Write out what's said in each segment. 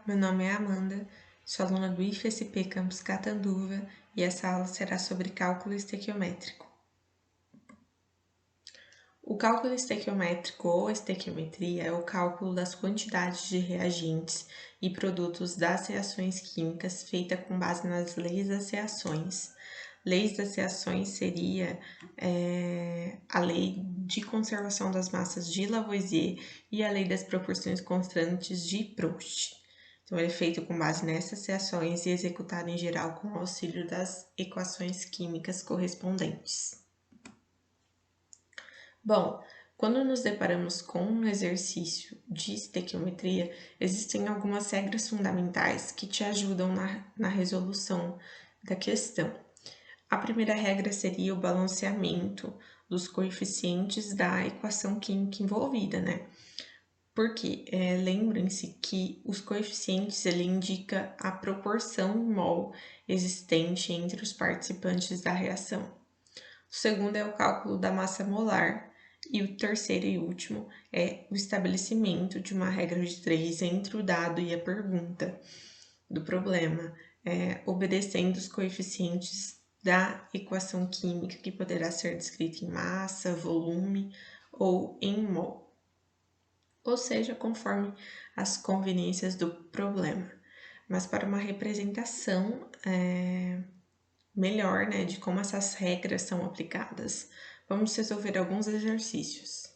meu nome é Amanda, sou aluna do IFSP Campus Catanduva e essa aula será sobre cálculo estequiométrico. O cálculo estequiométrico ou estequiometria é o cálculo das quantidades de reagentes e produtos das reações químicas feita com base nas leis das reações. Leis das reações seria a lei de conservação das massas de Lavoisier e a lei das proporções constantes de Proust. Então, ele é feito com base nessas reações e executado em geral com o auxílio das equações químicas correspondentes. Bom, quando nos deparamos com um exercício de estequiometria, existem algumas regras fundamentais que te ajudam na resolução da questão. A primeira regra seria o balanceamento dos coeficientes da equação química envolvida, né? Porque lembrem-se que os coeficientes ele indica a proporção em mol existente entre os participantes da reação. O segundo é o cálculo da massa molar e o terceiro e último é o estabelecimento de uma regra de 3 entre o dado e a pergunta do problema, obedecendo os coeficientes da equação química que poderá ser descrita em massa, volume ou em mol, ou seja, conforme as conveniências do problema. Mas para uma representação melhor, né, de como essas regras são aplicadas, vamos resolver alguns exercícios.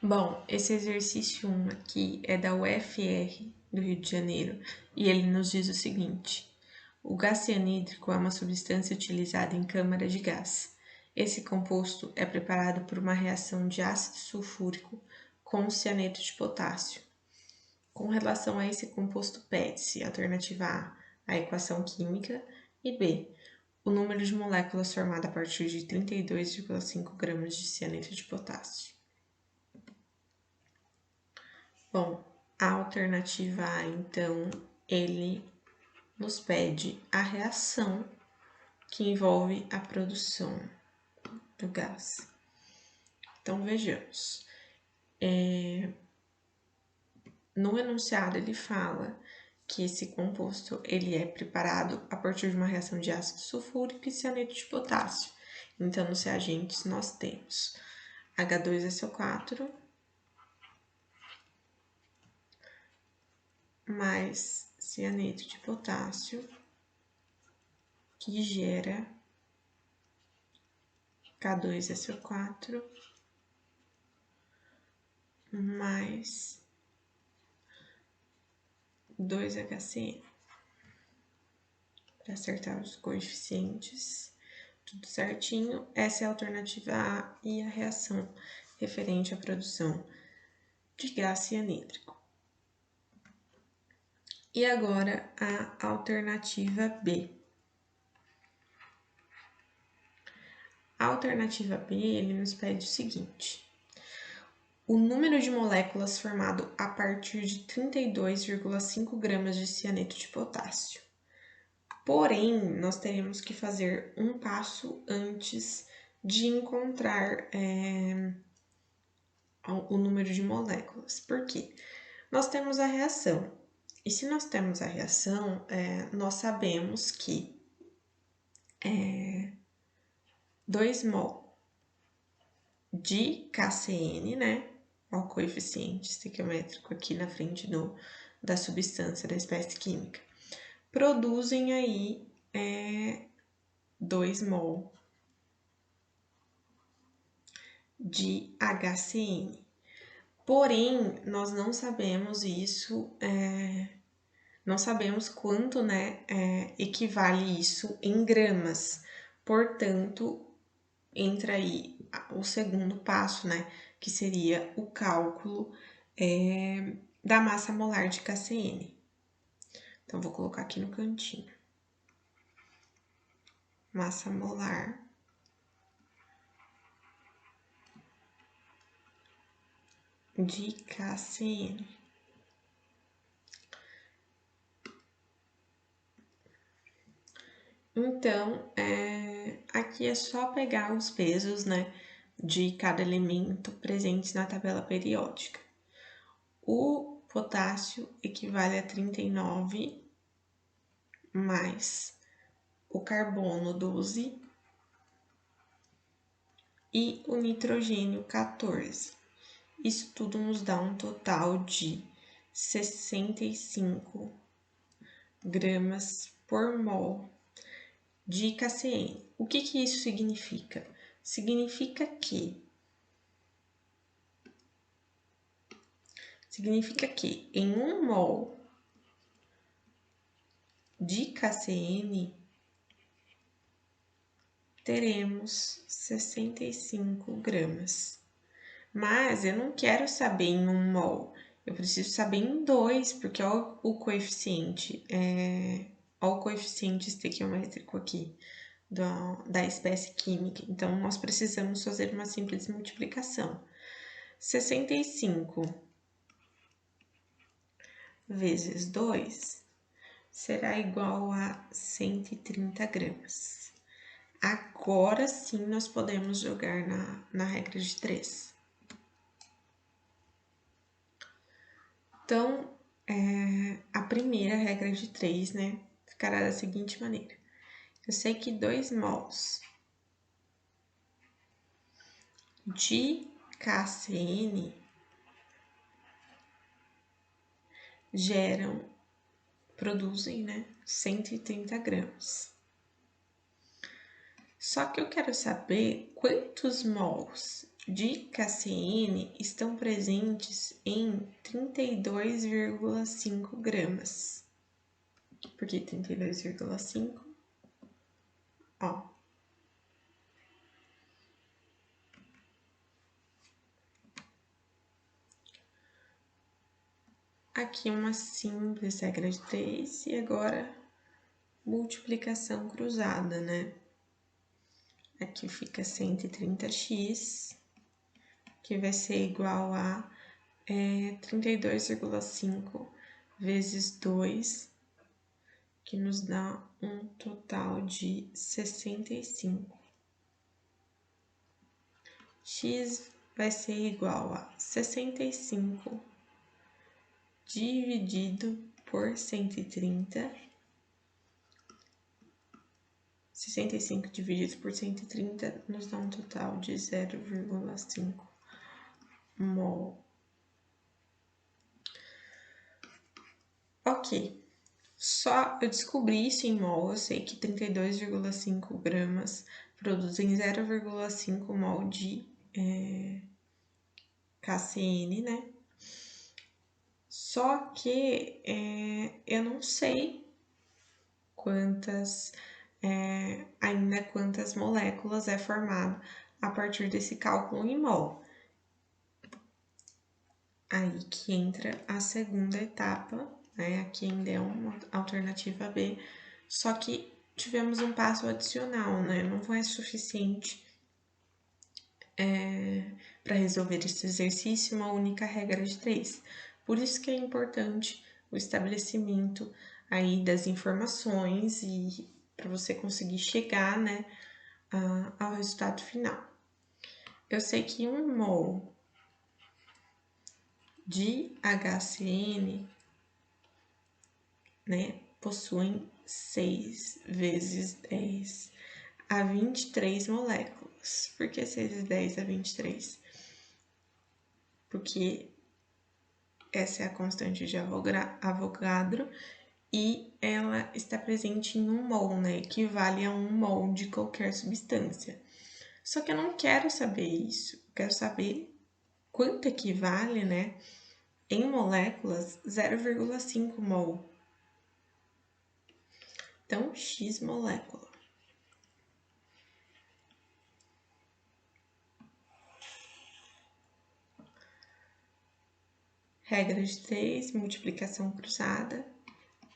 Bom, esse exercício 1 aqui é da UFR do Rio de Janeiro e ele nos diz o seguinte: o gás cianídrico é uma substância utilizada em câmara de gás. Esse composto é preparado por uma reação de ácido sulfúrico com cianeto de potássio. Com relação a esse composto, pede-se, alternativa A, a equação química, e B, o número de moléculas formado a partir de 32,5 gramas de cianeto de potássio. Bom, a alternativa A, então, ele nos pede a reação que envolve a produção do gás. Então, vejamos. No enunciado, ele fala que esse composto ele é preparado a partir de uma reação de ácido sulfúrico e cianeto de potássio. Então, nos reagentes, nós temos H2SO4 mais cianeto de potássio, que gera K2SO4 mais 2HCN. Para acertar os coeficientes, tudo certinho. Essa é a alternativa A e a reação referente à produção de gás cianídrico. E agora a alternativa B. A alternativa B, ele nos pede o seguinte: o número de moléculas formado a partir de 32,5 gramas de cianeto de potássio. Porém, nós teremos que fazer um passo antes de encontrar o número de moléculas. Por quê? Nós temos a reação. E se nós temos a reação, nós sabemos que 2 mol de KCN, né? Ó, o coeficiente estequiométrico aqui na frente da substância, da espécie química, produzem aí 2 mol de HCN. Porém, nós não sabemos isso, não sabemos quanto, né, equivale isso em gramas. Portanto, entra aí o segundo passo, né, que seria o cálculo da massa molar de KCN. Então, vou colocar aqui no cantinho. Massa molar de KCN. Então, aqui é só pegar os pesos, né, de cada elemento presentes na tabela periódica. O potássio equivale a 39, mais o carbono 12 e o nitrogênio 14. Isso tudo nos dá um total de 65 gramas por mol de KCN. O que isso significa? Significa que em 1 mol de KCN teremos 65 gramas. Mas eu não quero saber em 1 mol, eu preciso saber em 2, porque olha o coeficiente, olha o coeficiente estequiométrico aqui da espécie química. Então, nós precisamos fazer uma simples multiplicação. 65 vezes 2 será igual a 130 gramas. Agora sim, nós podemos jogar na regra de 3. Então, a primeira regra de 3, né, ficará da seguinte maneira. Eu sei que 2 mols de KCN produzem, né, 130 gramas. Só que eu quero saber quantos mols de KCN estão presentes em 32,5 gramas. Por que 32,5? Ó. Aqui uma simples regra de 3 e agora multiplicação cruzada, né? Aqui fica 130x, que vai ser igual a 32,5 vezes 2, que nos dá um total de 65. X vai ser igual a 65 dividido por 130. 65 dividido por 130 nos dá um total de 0,5 mol. Ok, só eu descobri isso em mol, eu sei que 32,5 gramas produzem 0,5 mol de KCN, né? Só que eu não sei ainda quantas moléculas é formado a partir desse cálculo em mol. Aí que entra a segunda etapa, né? Aqui ainda é uma alternativa B, só que tivemos um passo adicional, né? Não foi suficiente para resolver esse exercício uma única regra de 3. Por isso que é importante o estabelecimento aí das informações e para você conseguir chegar, né, ao resultado final. Eu sei que 1 mol de HCN, né, possuem 6 vezes 10 a 23 moléculas. Por que 6 vezes 10 a 23? Porque essa é a constante de Avogadro e ela está presente em 1 mol, né? Equivale a 1 mol de qualquer substância. Só que eu não quero saber isso, eu quero saber quanto equivale, né, em moléculas 0,5 mol. Então, X molécula. Regra de 3, multiplicação cruzada.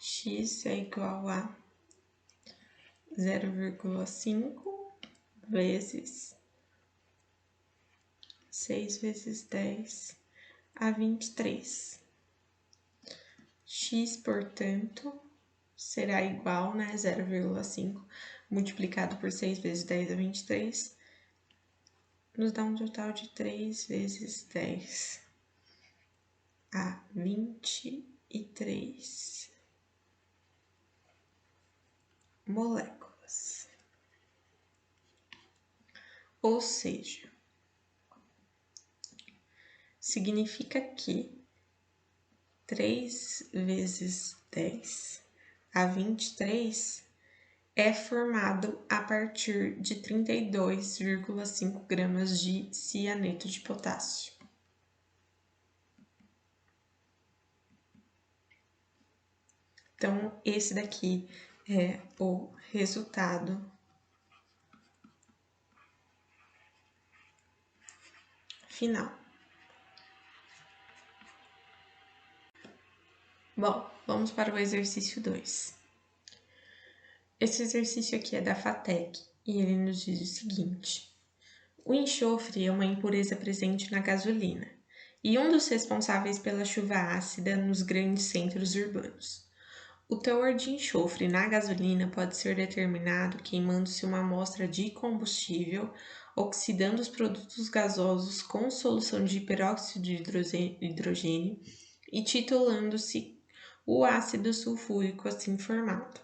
X é igual a 0,5 vezes 6 vezes 10 a 23. X, portanto, será igual, né, 0,5 multiplicado por 6 vezes 10 a 23, nos dá um total de 3 vezes 10 a 23 moléculas. Ou seja, significa que 3 vezes 10 a 23 é formado a partir de 32,5 gramas de cianeto de potássio. Então, esse daqui é o resultado final. Bom, vamos para o exercício 2. Esse exercício aqui é da FATEC e ele nos diz o seguinte: o enxofre é uma impureza presente na gasolina e um dos responsáveis pela chuva ácida nos grandes centros urbanos. O teor de enxofre na gasolina pode ser determinado queimando-se uma amostra de combustível, oxidando os produtos gasosos com solução de peróxido de hidrogênio e titulando-se o ácido sulfúrico assim formado.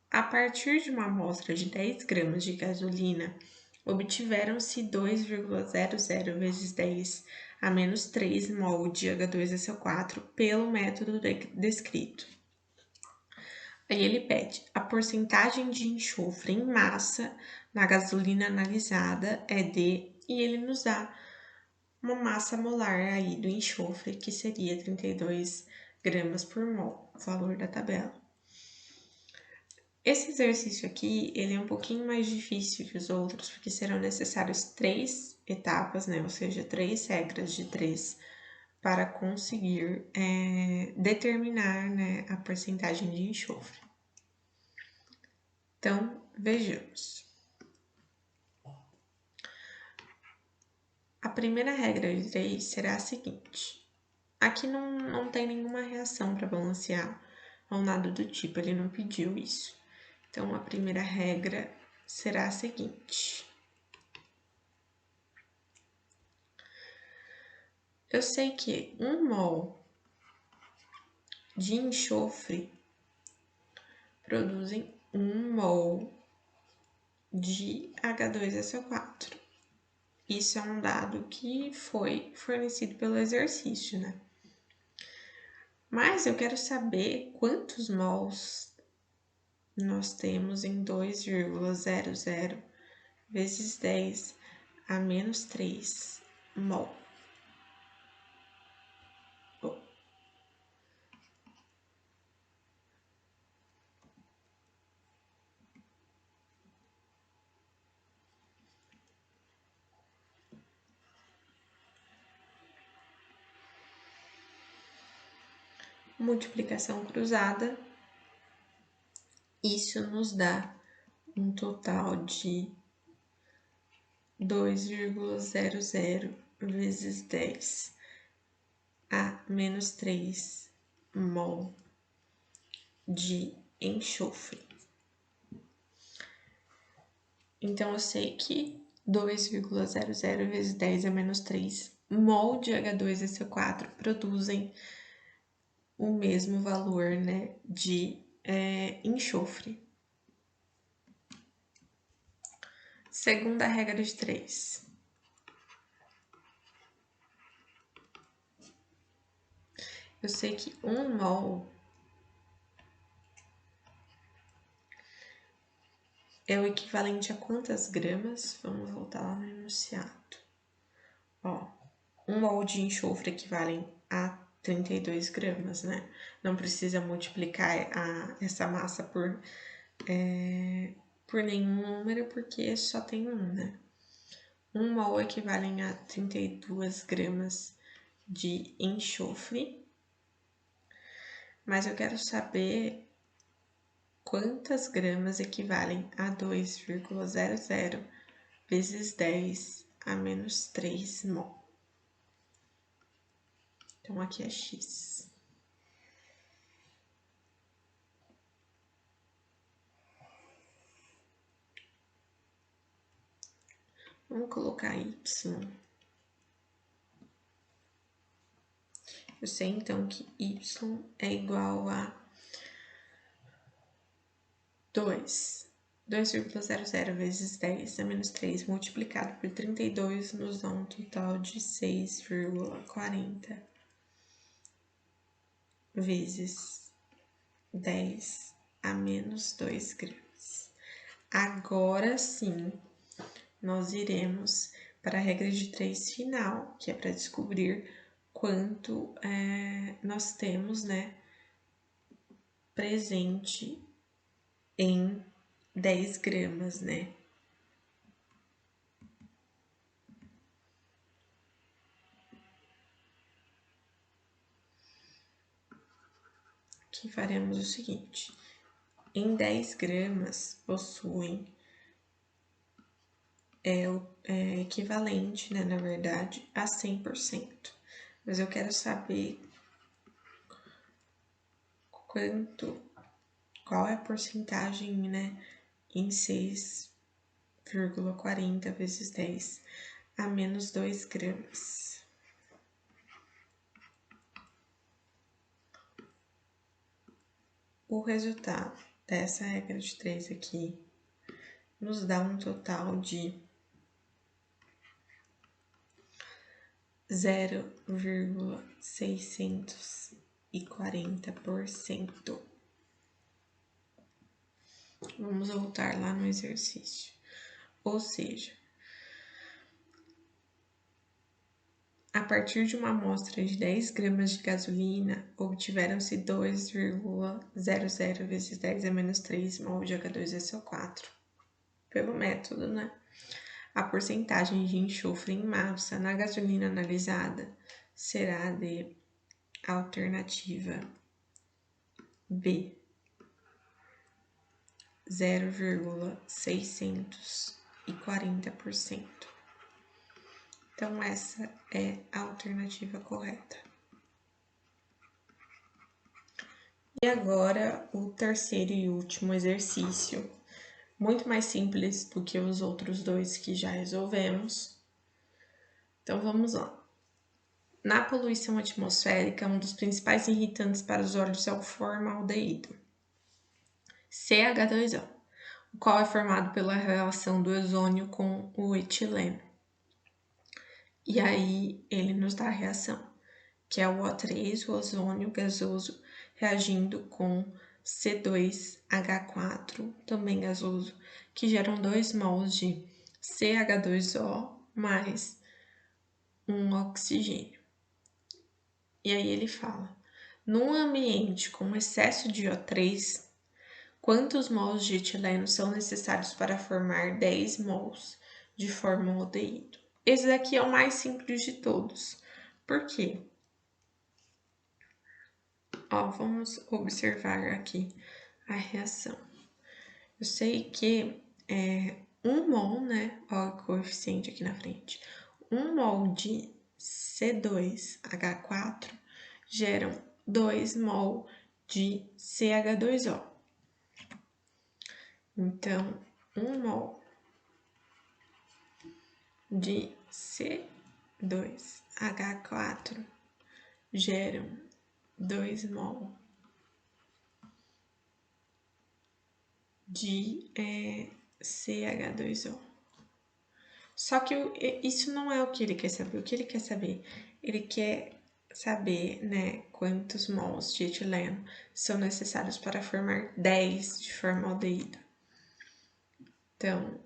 A partir de uma amostra de 10 gramas de gasolina, obtiveram-se 2,00 vezes 10 a menos 3 mol de H2SO4 pelo método descrito. Aí ele pede a porcentagem de enxofre em massa na gasolina analisada é de, e ele nos dá uma massa molar aí do enxofre, que seria 32 gramas por mol, o valor da tabela. Esse exercício aqui, ele é um pouquinho mais difícil que os outros, porque serão necessárias 3 etapas, né? Ou seja, 3 regras de 3 para conseguir determinar, né, a porcentagem de enxofre. Então, vejamos. A primeira regra de 3 será a seguinte. Aqui não tem nenhuma reação para balancear ou nada do tipo, ele não pediu isso. Então, a primeira regra será a seguinte. Eu sei que 1 mol de enxofre produzem 1 mol de H2SO4. Isso é um dado que foi fornecido pelo exercício, né? Mas eu quero saber quantos mols nós temos em 2,00 vezes 10 a menos 3 mol. Multiplicação cruzada, isso nos dá um total de 2,00 vezes 10 a menos 3 mol de enxofre. Então, eu sei que 2,00 vezes 10 a menos 3 mol de H2SO4 produzem o mesmo valor, né, de enxofre. Segunda regra de 3. Eu sei que 1 mol é o equivalente a quantas gramas? Vamos voltar lá no enunciado. Ó, 1 mol de enxofre equivale a 32 gramas, né? Não precisa multiplicar essa massa por nenhum número, porque só tem um, né? 1 mol equivale a 32 gramas de enxofre. Mas eu quero saber quantas gramas equivalem a 2,00 vezes 10 a menos 3 mol. Então, aqui é x. Vamos colocar y. Eu sei, então, que y é igual a 2,00 vezes 10 a menos 3 multiplicado por 32 nos dá um total de 6,40 vezes 10 a menos 2 gramas. Agora sim, nós iremos para a regra de 3 final, que é para descobrir quanto nós temos, né, presente em 10 gramas, né? Que faremos o seguinte: em 10 gramas possuem equivalente, né, na verdade, a 100%. Mas eu quero saber qual é a porcentagem, né, em 6,40 vezes 10 a menos 2 gramas. O resultado dessa regra de 3 aqui nos dá um total de 0,640%. Vamos voltar lá no exercício. Ou seja, a partir de uma amostra de 10 gramas de gasolina, obtiveram-se 2,00 vezes 10 a menos 3 mol de H2SO4. Pelo método, né? A porcentagem de enxofre em massa na gasolina analisada será de alternativa B, 0,640%. Então, essa é a alternativa correta. E agora, o terceiro e último exercício, muito mais simples do que os outros dois que já resolvemos. Então, vamos lá. Na poluição atmosférica, um dos principais irritantes para os olhos é o formaldeído, CH2O, o qual é formado pela relação do ozônio com o etileno. E aí, ele nos dá a reação, que é o O3, o ozônio gasoso, reagindo com C2H4, também gasoso, que geram 2 mols de CH2O mais um oxigênio. E aí ele fala, num ambiente com excesso de O3, quantos mols de etileno são necessários para formar 10 mols de formaldeído? Esse daqui é o mais simples de todos. Por quê? Ó, vamos observar aqui a reação. Eu sei que 1 mol, né? Ó, o coeficiente aqui na frente. 1 mol de C2H4 geram 2 mol de CH2O. Então, 1 mol de C2H4 geram 2 mol de CH2O. Só que isso não é o que ele quer saber. O que ele quer saber? Ele quer saber, né, quantos mols de etileno são necessários para formar 10 de formaldeído. Então,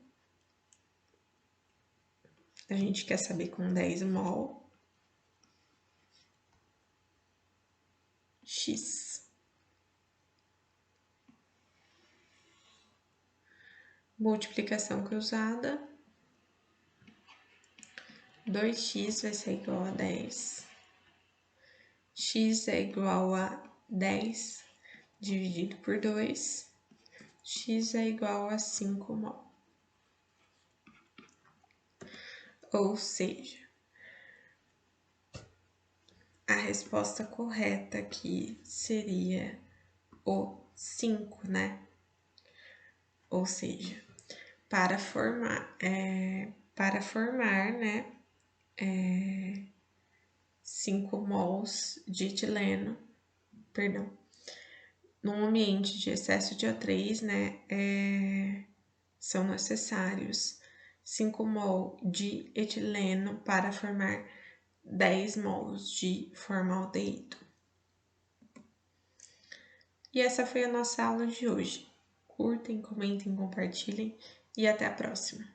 a gente quer saber com 10 mol X. Multiplicação cruzada. 2x vai ser igual a 10. X é igual a 10 dividido por 2. X é igual a 5 mol. Ou seja, a resposta correta aqui seria o 5, né? Ou seja, para formar, né, 5 mols de etileno, num ambiente de excesso de O3, né, são necessários 5 mol de etileno para formar 10 mols de formaldeído. E essa foi a nossa aula de hoje. Curtem, comentem, compartilhem e até a próxima.